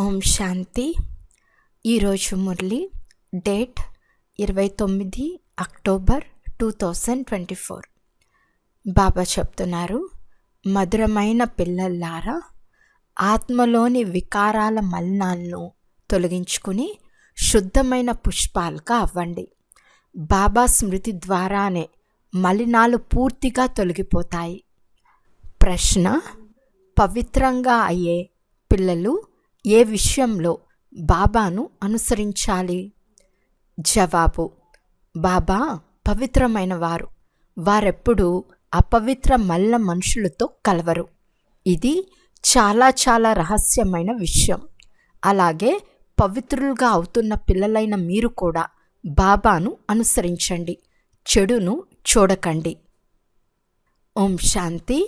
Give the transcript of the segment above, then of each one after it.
ఓం శాంతి. ఈరోజు Murali date 29 October 2024. బాబా చెప్తున్నారు, మధురమైన పిల్లల్లారా, ఆత్మలోని వికారాల మలినాలను తొలగించుకుని శుద్ధమైన పుష్పాలుగా అవ్వండి. బాబా స్మృతి ద్వారానే మలినాలు పూర్తిగా తొలగిపోతాయి. ప్రశ్న: పవిత్రంగా అయ్యే పిల్లలు ఏ విషయంలో బాబాను అనుసరించాలి? జవాబు: బాబా పవిత్రమైన వారు. వారెప్పుడూ అపవిత్ర మల్ల మనుషులతో కలవరు. ఇది చాలా చాలా రహస్యమైన విషయం. అలాగే పవిత్రులుగా అవుతున్న పిల్లలైన మీరు కూడా బాబాను అనుసరించండి, చెడును చూడకండి. ఓం శాంతి.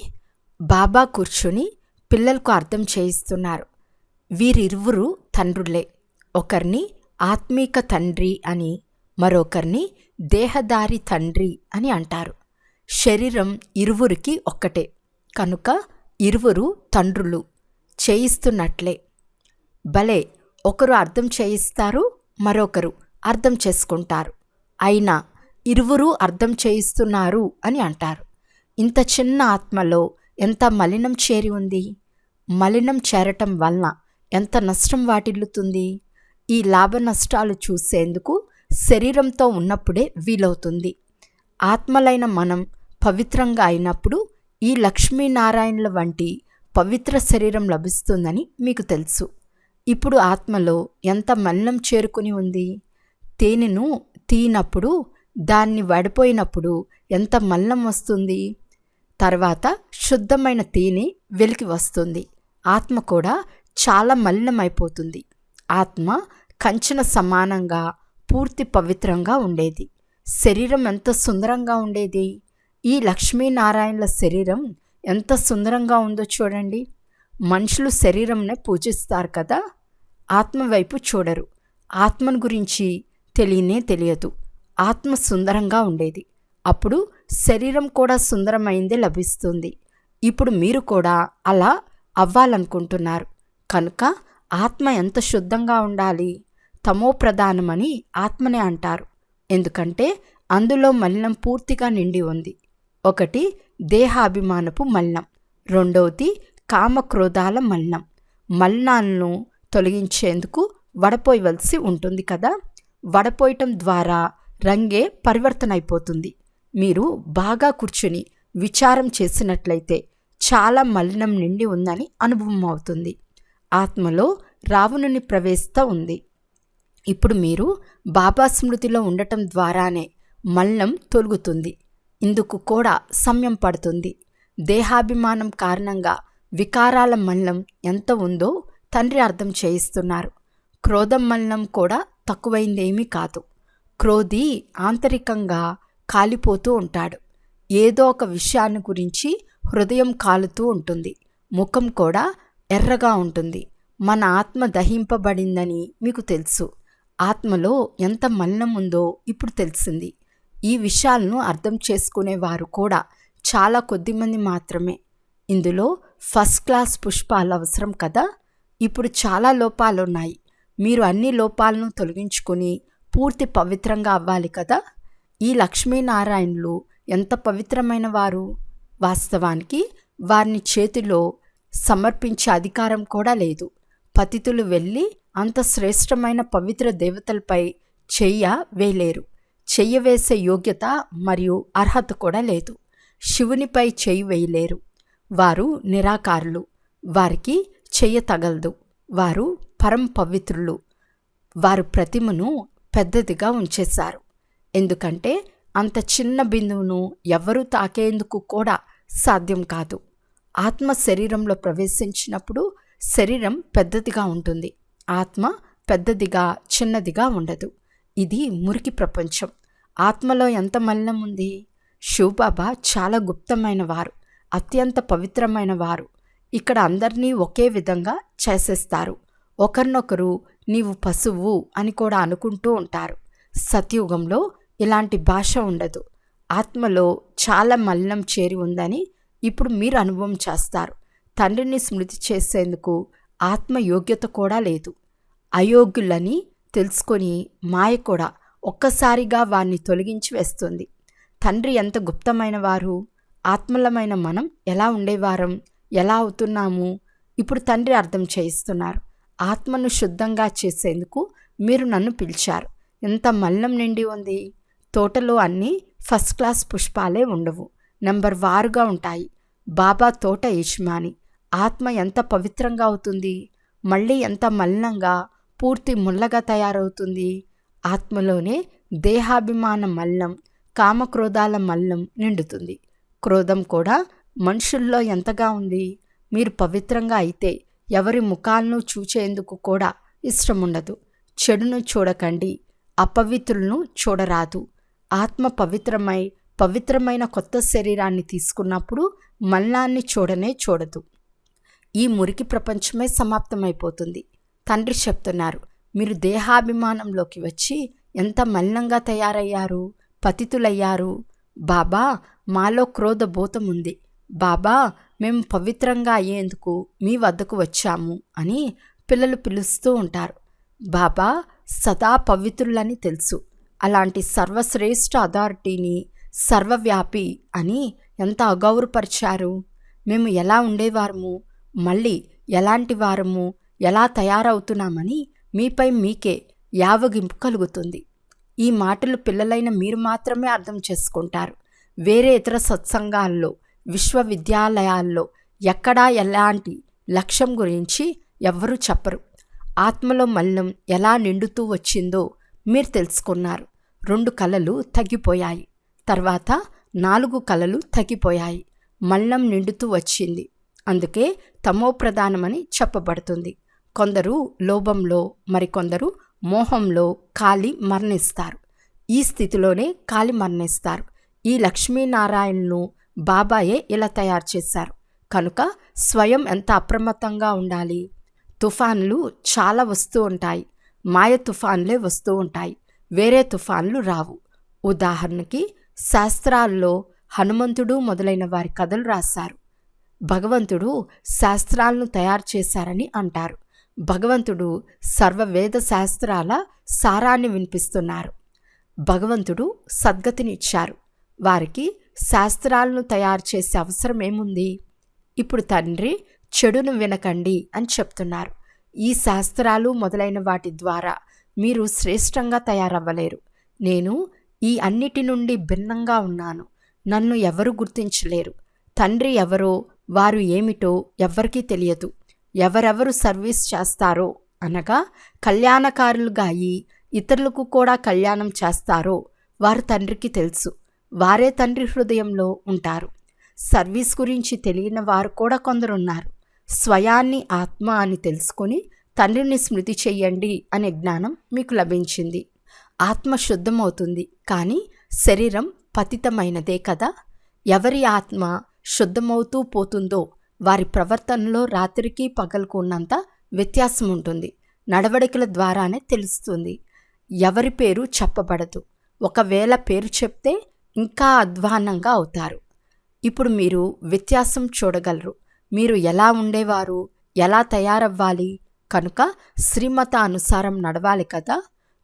బాబా కూర్చుని పిల్లలకు అర్థం చేయిస్తున్నారు. వీరిరువురు తండ్రులే. ఒకరిని ఆత్మీక తండ్రి అని, మరొకరిని దేహదారి తండ్రి అని అంటారు. శరీరం ఇరువురికి ఒక్కటే కనుక ఇరువురు తండ్రులు చేయిస్తున్నట్లే. భలే, ఒకరు అర్థం చేయిస్తారు, మరొకరు అర్థం చేసుకుంటారు. అయినా ఇరువురు అర్థం చేయిస్తున్నారు అని అంటారు. ఇంత చిన్న ఆత్మలో ఎంత మలినం చేరి ఉంది. మలినం చేరటం వలన ఎంత నష్టం వాటిల్లుతుంది. ఈ లాభ నష్టాలు చూసేందుకు శరీరంతో ఉన్నప్పుడే వీలవుతుంది. ఆత్మలైన మనం పవిత్రంగా అయినప్పుడు ఈ లక్ష్మీనారాయణుల వంటి పవిత్ర శరీరం లభిస్తుందని మీకు తెలుసు. ఇప్పుడు ఆత్మలో ఎంత మలినం చేరుకుని ఉంది. తేనెను తీనప్పుడు, దాన్ని వడిపోయినప్పుడు ఎంత మలినం వస్తుంది. తర్వాత శుద్ధమైన తేనె వెలికి వస్తుంది. ఆత్మ కూడా చాలా మలినమైపోతుంది. ఆత్మ కంచన సమానంగా పూర్తి పవిత్రంగా ఉండేది. శరీరం ఎంత సుందరంగా ఉండేది. ఈ లక్ష్మీనారాయణుల శరీరం ఎంత సుందరంగా ఉందో చూడండి. మనుషులు శరీరంనే పూజిస్తారు కదా, ఆత్మ వైపు చూడరు. ఆత్మను గురించి తెలియదు. ఆత్మ సుందరంగా ఉండేది. అప్పుడు శరీరం కూడా సుందరమైందే లభిస్తుంది. ఇప్పుడు మీరు కూడా అలా అవ్వాలనుకుంటున్నారు కనుక ఆత్మ ఎంత శుద్ధంగా ఉండాలి. తమో ప్రధానమని ఆత్మనే అంటారు. ఎందుకంటే అందులో మలినం పూర్తిగా నిండి ఉంది. ఒకటి దేహాభిమానపు మలినం, రెండవది కామక్రోధాల మలినం. మలినాలను తొలగించేందుకు వడపోయవలసి ఉంటుంది కదా. వడపోయటం ద్వారా రంగే పరివర్తన అయిపోతుంది. మీరు బాగా కూర్చుని విచారం చేసినట్లయితే చాలా మలినం నిండి ఉందని అనుభవం అవుతుంది. ఆత్మలో రావణుని ప్రవేశత ఉంది. ఇప్పుడు మీరు బాబా స్మృతిలో ఉండటం ద్వారానే మలినం తొలుగుతుంది. ఇందుకు కూడా సమయం పడుతుంది. దేహాభిమానం కారణంగా వికారాల మలినం ఎంత ఉందో తండ్రి అర్థం చేయిస్తున్నారు. క్రోధం మలినం కూడా తక్కువైందేమీ కాదు. క్రోధి ఆంతరికంగా కాలిపోతూ ఉంటాడు. ఏదో ఒక విషయాన్ని గురించి హృదయం కాలుతూ ఉంటుంది. ముఖం కూడా ఎర్రగా ఉంటుంది. మన ఆత్మ దహింపబడిందని మీకు తెలుసు. ఆత్మలో ఎంత మలినం ఉందో ఇప్పుడు తెలిసింది. ఈ విషయాలను అర్థం చేసుకునేవారు కూడా చాలా కొద్దిమంది మాత్రమే. ఇందులో ఫస్ట్ క్లాస్ పుష్పాలు అవసరం కదా. ఇప్పుడు చాలా లోపాలున్నాయి. మీరు అన్ని లోపాలను తొలగించుకుని పూర్తి పవిత్రంగా అవ్వాలి కదా. ఈ లక్ష్మీనారాయణులు ఎంత పవిత్రమైన వారు. వాస్తవానికి వారిని చేతిలో సమర్పించే అధికారం కూడా లేదు. పతితులు వెళ్ళి అంత శ్రేష్టమైన పవిత్ర దేవతలపై వేయలేరు. వేసే యోగ్యత మరియు అర్హత కూడా లేదు. శివునిపై వేయలేరు. వారు నిరాకారులు. వారికి తగలదు. వారు పరం పవిత్రులు. వారు ప్రతిమను పెద్దదిగా ఉంచేశారు. ఎందుకంటే అంత చిన్న బిందువును ఎవ్వరూ తాకేందుకు కూడా సాధ్యం కాదు. ఆత్మ శరీరంలో ప్రవేశించినప్పుడు శరీరం పెద్దదిగా ఉంటుంది. ఆత్మ పెద్దదిగా చిన్నదిగా ఉండదు. ఇది మురికి ప్రపంచం. ఆత్మలో ఎంత మలినం ఉంది. శివబాబా చాలా గుప్తమైన వారు, అత్యంత పవిత్రమైన వారు. ఇక్కడ అందరినీ ఒకే విధంగా చేసేస్తారు. ఒకరినొకరు నీవు పశువు అని కూడా అనుకుంటూ ఉంటారు. సత్యుగంలో ఇలాంటి భాష ఉండదు. ఆత్మలో చాలా మలినం చేరి ఉందని ఇప్పుడు మీరు అనుభవం చేస్తారు. తండ్రిని స్మృతి చేసేందుకు ఆత్మ యోగ్యత కూడా లేదు. అయోగ్యులని తెలుసుకొని మాయ కూడా ఒక్కసారిగా వారిని తొలగించి వేస్తుంది. తండ్రి ఎంత గుప్తమైన వారు! ఆత్మలమైన మనం ఎలా ఉండేవారం, ఎలా అవుతున్నాము? ఇప్పుడు తండ్రి అర్థం చేయిస్తున్నారు. ఆత్మను శుద్ధంగా చేసేందుకు మీరు నన్ను పిలిచారు. ఎంత మలినం నిండి ఉంది. తోటలో అన్నీ ఫస్ట్ క్లాస్ పుష్పాలే ఉండవు, నెంబర్ వారుగా ఉంటాయి. బాబా తోట యజమాని. ఆత్మ ఎంత పవిత్రంగా అవుతుంది, మళ్ళీ ఎంత మలినంగా, పూర్తి ముల్లగా తయారవుతుంది. ఆత్మలోనే దేహాభిమాన మల్లం, కామక్రోధాల మల్లం నిండుతుంది. క్రోధం కూడా మనుషుల్లో ఎంతగా ఉంది. మీరు పవిత్రంగా అయితే ఎవరి ముఖాలను చూచేందుకు కూడా ఇష్టముండదు. చెడును చూడకండి, అపవిత్రులను చూడరాదు. ఆత్మ పవిత్రమైన కొత్త శరీరాన్ని తీసుకున్నప్పుడు మల్లాన్ని చూడనే చూడదు. ఈ మురికి ప్రపంచమే సమాప్తమైపోతుంది. తండ్రి చెప్తున్నారు, మీరు దేహాభిమానంలోకి వచ్చి ఎంత మలినంగా తయారయ్యారు, పతితులయ్యారు. బాబా, మాలో క్రోధభూతం ఉంది. బాబా, మేము పవిత్రంగా అయ్యేందుకు మీ వద్దకు వచ్చాము అని పిల్లలు పిలుస్తూ ఉంటారు. బాబా సదా పవిత్రులని తెలుసు. అలాంటి సర్వశ్రేష్ఠ అథారిటీని సర్వవ్యాపి అని ఎంత అగౌరవపరిచారు. మేము ఎలా ఉండేవారము, మళ్ళీ ఎలాంటి వారము, ఎలా తయారవుతున్నామని మీపై మీకే యావగింపు కలుగుతుంది. ఈ మాటలు పిల్లలైన మీరు మాత్రమే అర్థం చేసుకుంటారు. వేరే ఇతర సత్సంగాల్లో, విశ్వవిద్యాలయాల్లో ఎక్కడా ఎలాంటి లక్ష్యం గురించి ఎవ్వరూ చెప్పరు. ఆత్మలో మలినం ఎలా నిండుతూ వచ్చిందో మీరు తెలుసుకున్నారు. 2 కళలు తగ్గిపోయాయి, తర్వాత 4 కళలు తగ్గిపోయాయి. మలినం నిండుతూ వచ్చింది. అందుకే తమోప్రధానమని చెప్పబడుతుంది. కొందరు లోభంలో, మరికొందరు మోహంలో కాలి మరణిస్తారు. ఈ స్థితిలోనే కాలి మరణిస్తారు. ఈ లక్ష్మీనారాయణను బాబాయే ఇలా తయారు చేశారు. కనుక స్వయం ఎంత అప్రమత్తంగా ఉండాలి. తుఫాన్లు చాలా వస్తూ ఉంటాయి. మాయ తుఫాన్లే వస్తూ ఉంటాయి, వేరే తుఫాన్లు రావు. ఉదాహరణకి శాస్త్రాల్లో హనుమంతుడు మొదలైన వారి కథలు రాశారు. భగవంతుడు శాస్త్రాలను తయారు చేశారని అంటారు. భగవంతుడు సర్వవేద శాస్త్రాల సారాన్ని వినిపిస్తున్నారు. భగవంతుడు సద్గతినిచ్చారు. వారికి శాస్త్రాలను తయారు చేసే అవసరం ఏముంది? ఇప్పుడు తండ్రి చెడును వినకండి అని చెప్తున్నారు. ఈ శాస్త్రాలు మొదలైన వాటి ద్వారా మీరు శ్రేష్టంగా తయారవ్వలేరు. నేను ఈ అన్నిటి నుండి భిన్నంగా ఉన్నాను. నన్ను ఎవరు గుర్తించలేరు. తండ్రి ఎవరో, వారు ఏమిటో ఎవ్వరికీ తెలియదు. ఎవరెవరు సర్వీస్ చేస్తారో, అనగా కళ్యాణకారులుగా అయి ఇతరులకు కూడా కళ్యాణం చేస్తారో వారు తండ్రికి తెలుసు. వారే తండ్రి హృదయంలో ఉంటారు. సర్వీస్ గురించి తెలియని వారు కూడా కొందరున్నారు. స్వయాన్ని ఆత్మ అని తెలుసుకుని తండ్రిని స్మృతి చెయ్యండి అనే జ్ఞానం మీకు లభించింది. ఆత్మ శుద్ధమవుతుంది, కానీ శరీరం పతితమైనదే కదా. ఎవరి ఆత్మ శుద్ధమవుతూ పోతుందో వారి ప్రవర్తనలో రాత్రికి పగలకు ఉన్నంత వ్యత్యాసం ఉంటుంది. నడవడికల ద్వారానే తెలుస్తుంది. ఎవరి పేరు చెప్పబడదు. ఒకవేళ పేరు చెప్తే ఇంకా అధ్వాన్నంగా అవుతారు. ఇప్పుడు మీరు వ్యత్యాసం చూడగలరు. మీరు ఎలా ఉండేవారు, ఎలా తయారవ్వాలి. కనుక శ్రీమత అనుసారం నడవాలి కదా.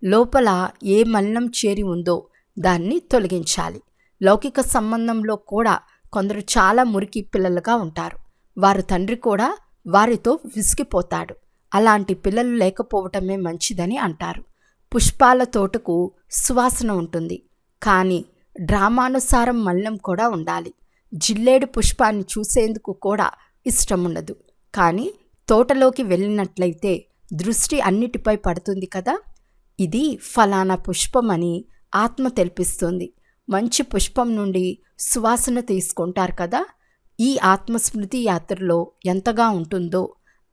లోపల ఏ మలినం చేరి ఉందో దాన్ని తొలగించాలి. లౌకిక సంబంధంలో కూడా కొందరు చాలా మురికి పిల్లలుగా ఉంటారు. వారు తండ్రి కూడా వారితో విసిగిపోతాడు. అలాంటి పిల్లలు లేకపోవటమే మంచిదని అంటారు. పుష్పాల తోటకు సువాసన ఉంటుంది, కానీ డ్రామానుసారం మలినం కూడా ఉండాలి. జిల్లేడు పుష్పాన్ని చూసేందుకు కూడా ఇష్టముండదు, కానీ తోటలోకి వెళ్ళినట్లయితే దృష్టి అన్నిటిపై పడుతుంది కదా. ఇది ఫలానా పుష్పమని ఆత్మ తెలిపిస్తుంది. మంచి పుష్పం నుండి సువాసన తీసుకుంటారు కదా. ఈ ఆత్మస్మృతి యాత్రలో ఎంతగా ఉంటుందో,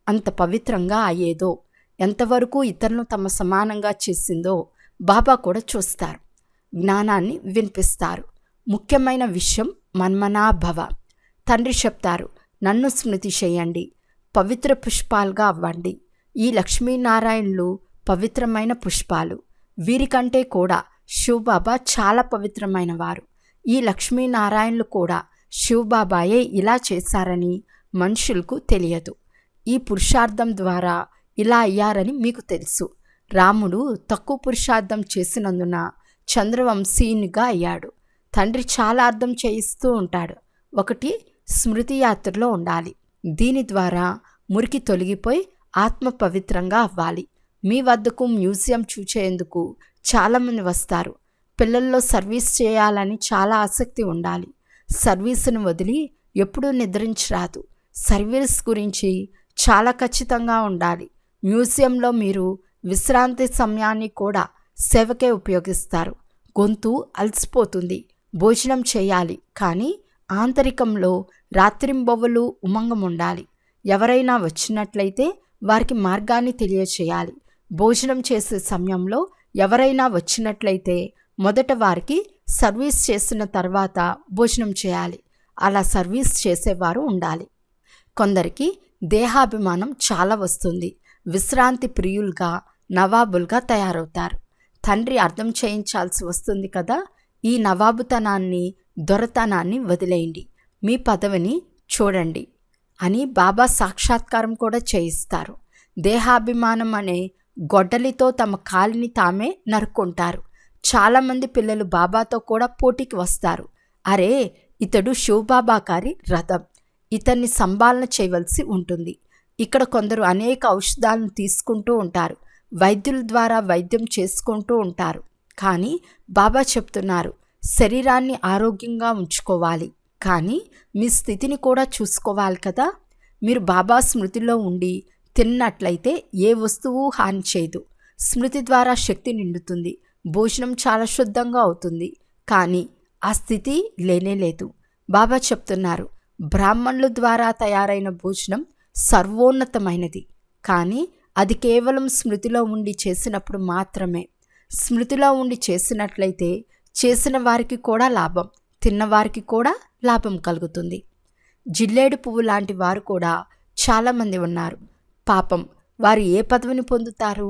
అంత పవిత్రంగా అయ్యేదో, ఎంతవరకు ఇతరులను తమ సమానంగా చేసిందో బాబా కూడా చూస్తారు. జ్ఞానాన్ని వినిపిస్తారు. ముఖ్యమైన విషయం మన్మనాభవ. తండ్రి చెప్తారు, నన్ను స్మృతి చేయండి, పవిత్ర పుష్పాలుగా అవ్వండి. ఈ లక్ష్మీనారాయణులు పవిత్రమైన పుష్పాలు. వీరికంటే కూడా శివబాబా చాలా పవిత్రమైన వారు. ఈ లక్ష్మీనారాయణులు కూడా శివబాబాయే ఇలా చేశారని మనుషులకు తెలియదు. ఈ పురుషార్థం ద్వారా ఇలా అయ్యారని మీకు తెలుసు. రాముడు తక్కువ పురుషార్థం చేసినందున చంద్రవంశీయునిగా అయ్యాడు. తండ్రి చాలా అర్థం చేయిస్తూ ఉంటాడు. ఒకటి, స్మృతి యాత్రలో ఉండాలి. దీని ద్వారా మురికి తొలగిపోయి ఆత్మ పవిత్రంగా అవ్వాలి. మీ వద్దకు మ్యూజియం చూచేందుకు చాలామంది వస్తారు. పిల్లల్లో సర్వీస్ చేయాలని చాలా ఆసక్తి ఉండాలి. సర్వీసును వదిలి ఎప్పుడూ నిద్రించరాదు. సర్వీస్ గురించి చాలా ఖచ్చితంగా ఉండాలి. మ్యూజియంలో మీరు విశ్రాంతి సమయాన్ని కూడా సేవకే ఉపయోగిస్తారు. గొంతు అలసిపోతుంది, భోజనం చేయాలి, కానీ ఆంతరికంలో రాత్రింబవలు ఉమంగం ఉండాలి. ఎవరైనా వచ్చినట్లయితే వారికి మార్గాన్ని తెలియచేయాలి. భోజనం చేసే సమయంలో ఎవరైనా వచ్చినట్లయితే మొదట వారికి సర్వీస్ చేసిన తర్వాత భోజనం చేయాలి. అలా సర్వీస్ చేసేవారు ఉండాలి. కొందరికి దేహాభిమానం చాలా వస్తుంది. విశ్రాంతి ప్రియులుగా, నవాబులుగా తయారవుతారు. తండ్రి అర్థం చేయించాల్సి వస్తుంది కదా. ఈ నవాబుతనాన్ని, దొరతనాన్ని వదిలేయండి. మీ పదవిని చూడండి అని బాబా సాక్షాత్కారం కూడా చేయిస్తారు. దేహాభిమానం అనే గొడ్డలితో తమ కాలిని తామే నరుక్కుంటారు. చాలామంది పిల్లలు బాబాతో కూడా పోటీకి వస్తారు. అరే, ఇతడు శివబాబా గారి రథం, ఇతన్ని సంభాలన చేయవలసి ఉంటుంది. ఇక్కడ కొందరు అనేక ఔషధాలను తీసుకుంటూ ఉంటారు. వైద్యుల ద్వారా వైద్యం చేసుకుంటూ ఉంటారు. కానీ బాబా చెప్తున్నారు, శరీరాన్ని ఆరోగ్యంగా ఉంచుకోవాలి, కానీ మీ స్థితిని కూడా చూసుకోవాలి కదా. మీరు బాబా స్మృతిలో ఉండి తిన్నట్లయితే ఏ వస్తువు హాని చేయదు. స్మృతి ద్వారా శక్తి నిండుతుంది. భోజనం చాలా శుద్ధంగా అవుతుంది. కానీ ఆ స్థితి లేనేలేదు. బాబా చెప్తున్నారు, బ్రాహ్మణుల ద్వారా తయారైన భోజనం సర్వోన్నతమైనది, కానీ అది కేవలం స్మృతిలో ఉండి చేసినప్పుడు మాత్రమే. స్మృతిలో ఉండి చేసినట్లయితే చేసిన వారికి కూడా లాభం, తిన్నవారికి కూడా లాభం కలుగుతుంది. జిల్లేడు పువ్వు లాంటి వారు కూడా చాలామంది ఉన్నారు. పాపం, వారు ఏ పదవిని పొందుతారు?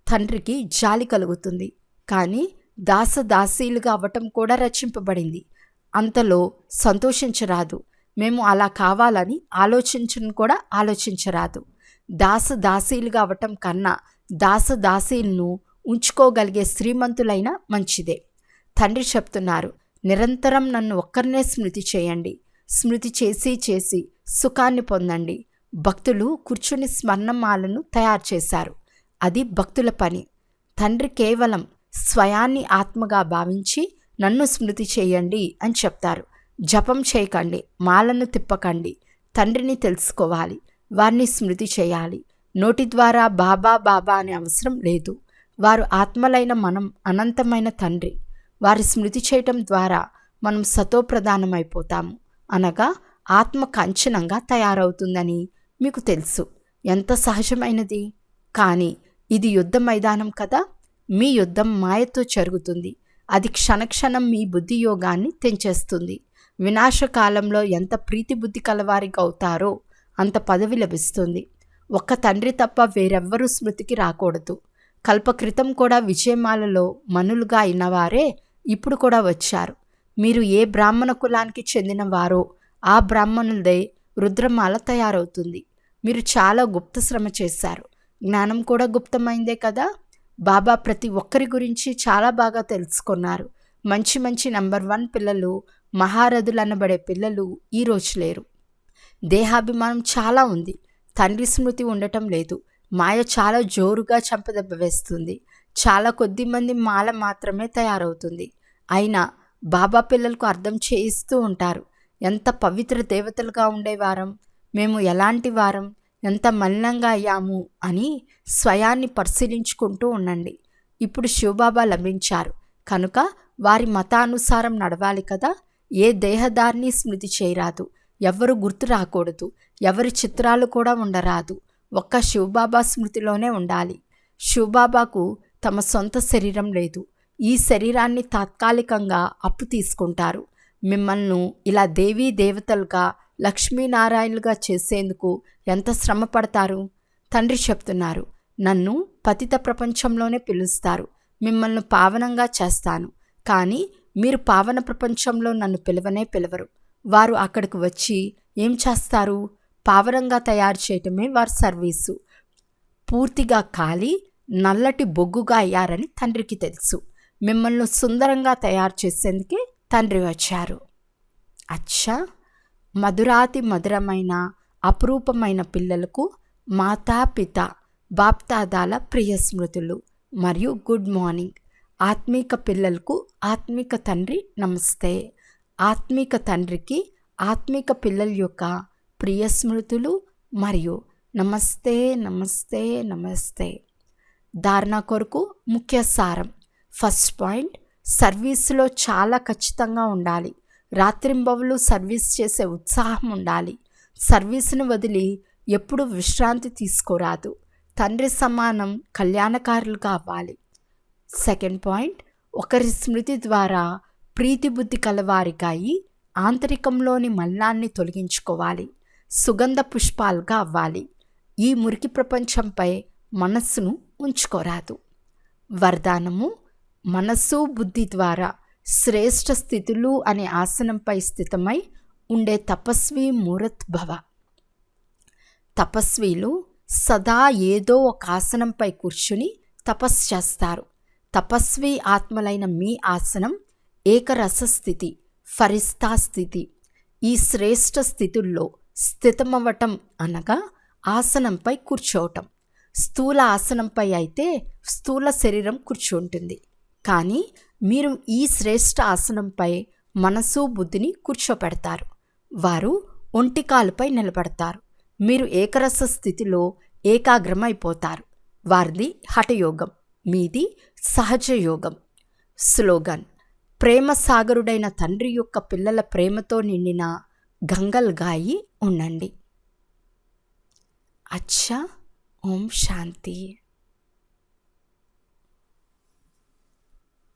తండ్రికి జాలి కలుగుతుంది, కానీ దాసదాసీలుగా అవ్వటం కూడా రచింపబడింది. అంతలో సంతోషించరాదు. మేము అలా కావాలని ఆలోచించను కూడా ఆలోచించరాదు. దాసదాసీలుగా అవ్వటం కన్నా దాసదాసీలను ఉంచుకోగలిగే శ్రీమంతులైన మంచిదే. తండ్రి చెప్తున్నారు, నిరంతరం నన్ను ఒక్కరినే స్మృతి చేయండి. స్మృతి చేసి చేసి సుఖాన్ని పొందండి. భక్తులు కూర్చుని స్మరణమాలను తయారు చేశారు. అది భక్తుల పని. తండ్రి కేవలం స్వయాన్ని ఆత్మగా భావించి నన్ను స్మృతి చేయండి అని చెప్తారు. జపం చేయకండి, మాలను తిప్పకండి. తండ్రిని తెలుసుకోవాలి, వారిని స్మృతి చేయాలి. నోటి ద్వారా బాబా బాబా అనే అవసరం లేదు. వారు ఆత్మలైన మనం అనంతమైన తండ్రి. వారి స్మృతి చేయటం ద్వారా మనం సతోప్రధానమైపోతాము, అనగా ఆత్మ కంచనంగా తయారవుతుందని మీకు తెలుసు. ఎంత సహజమైనది. కానీ ఇది యుద్ధ మైదానం కదా. మీ యుద్ధం మాయతో జరుగుతుంది. అది క్షణక్షణం మీ బుద్ధి యోగాన్ని తెంచేస్తుంది. వినాశకాలంలో ఎంత ప్రీతి బుద్ధి కలవారిగా అవుతారో అంత పదవి లభిస్తుంది. ఒక్క తండ్రి తప్ప వేరెవ్వరూ స్మృతికి రాకూడదు. కల్పక్రితం కూడా విజయమాలలో మనులుగా అయినవారే ఇప్పుడు కూడా వచ్చారు. మీరు ఏ బ్రాహ్మణ కులానికి చెందినవారో ఆ బ్రాహ్మణులదే రుద్రమాల తయారవుతుంది. మీరు చాలా గుప్త శ్రమ చేశారు. జ్ఞానం కూడా గుప్తమైందే కదా. బాబా ప్రతి ఒక్కరి గురించి చాలా బాగా తెలుసుకున్నారు. మంచి మంచి నంబర్ 1 పిల్లలు, మహారథులు అనబడే పిల్లలు ఈరోజు లేరు. దేహాభిమానం చాలా ఉంది. తండ్రి స్మృతి ఉండటం లేదు. మాయ చాలా జోరుగా చంపదెబ్బ వేస్తుంది. చాలా కొద్ది మంది మాల మాత్రమే తయారవుతుంది. అయినా బాబా పిల్లలకు అర్థం చేయిస్తూ ఉంటారు. ఎంత పవిత్ర దేవతలుగా ఉండేవారం, మేము ఎలాంటి వారం, ఎంత మలినంగా అయ్యాము అని స్వయాన్ని పరిశీలించుకుంటూ ఉండండి. ఇప్పుడు శివబాబా లభించారు కనుక వారి మతానుసారం నడవాలి కదా. ఏ దేహదారిని స్మృతి చేయరాదు, ఎవరు గుర్తు రాకూడదు, ఎవరి చిత్రాలు కూడా ఉండరాదు. ఒక్క శివబాబా స్మృతిలోనే ఉండాలి. శివబాబాకు తమ సొంత శరీరం లేదు. ఈ శరీరాన్ని తాత్కాలికంగా అప్పు తీసుకుంటారు. మిమ్మల్ని ఇలా దేవీ దేవతలుగా, లక్ష్మీనారాయణులుగా చేసేందుకు ఎంత శ్రమ పడతారు. తండ్రి చెప్తున్నారు, నన్ను పతిత ప్రపంచంలోనే పిలుస్తారు. మిమ్మల్ని పావనంగా చేస్తాను, కానీ మీరు పావన ప్రపంచంలో నన్ను పిలవనే పిలవరు. వారు అక్కడికి వచ్చి ఏం చేస్తారు? పావరంగా తయారు చేయటమే వారి సర్వీసు. పూర్తిగా కాలి నల్లటి బొగ్గుగా అయ్యారని తండ్రికి తెలుసు. మిమ్మల్ని సుందరంగా తయారు చేసేందుకే తండ్రి వచ్చారు. అచ్చా, మధురాతి మధురమైన అపురూపమైన పిల్లలకు మాతాపిత బాప్దాదాల ప్రియ స్మృతులు మరియు గుడ్ మార్నింగ్. ఆత్మీక పిల్లలకు ఆత్మీక తండ్రి నమస్తే. ఆత్మీక తండ్రికి ఆత్మీక పిల్లల యొక్క ప్రియ స్మృతులు మరియు నమస్తే నమస్తే నమస్తే. ధారణ కొరకు ముఖ్య సారం. ఫస్ట్ పాయింట్, సర్వీసులో చాలా ఖచ్చితంగా ఉండాలి. రాత్రింబవలు సర్వీస్ చేసే ఉత్సాహం ఉండాలి. సర్వీసును వదిలి ఎప్పుడు విశ్రాంతి తీసుకోరాదు. తండ్రి సమానం కళ్యాణకారులుగా అవ్వాలి. సెకండ్ పాయింట్, ఒకరి స్మృతి ద్వారా ప్రీతి బుద్ధి కలవారిగా అయి ఆంతరికంలోని మలినాన్ని తొలగించుకోవాలి. సుగంధ పుష్పాలుగా అవ్వాలి. ఈ మురికి ప్రపంచంపై మనస్సును ఉంచుకోరాదు. వరదానము: మనస్సు బుద్ధి ద్వారా శ్రేష్ఠ స్థితులు అనే ఆసనంపై స్థితమై ఉండే తపస్వి మూరత్ భవ. తపస్వీలు సదా ఏదో ఒక ఆసనంపై కూర్చుని తపస్సు చేస్తారు. తపస్వి ఆత్మలైన మీ ఆసనం ఏకరస స్థితి, ఫరిస్తా స్థితి. ఈ శ్రేష్ఠ స్థితుల్లో స్థితమవ్వటం అనగా ఆసనంపై కూర్చోవటం. స్థూల ఆసనంపై అయితే స్థూల శరీరం కూర్చుంటుంది. కానీ మీరు ఈ శ్రేష్ఠ ఆసనంపై మనసు బుద్ధిని కూర్చోపెడతారు. వారు ఒంటికాలుపై నిలబడతారు. మీరు ఏకరస స్థితిలో ఏకాగ్రమైపోతారు. వారిది హఠయోగం, మీది సహజ యోగం. స్లోగన్: ప్రేమ సాగరుడైన తండ్రి యొక్క పిల్లల ప్రేమతో నిండిన గంగల్గాయి ఉండండి. అచ్చా, ఓం శాంతి.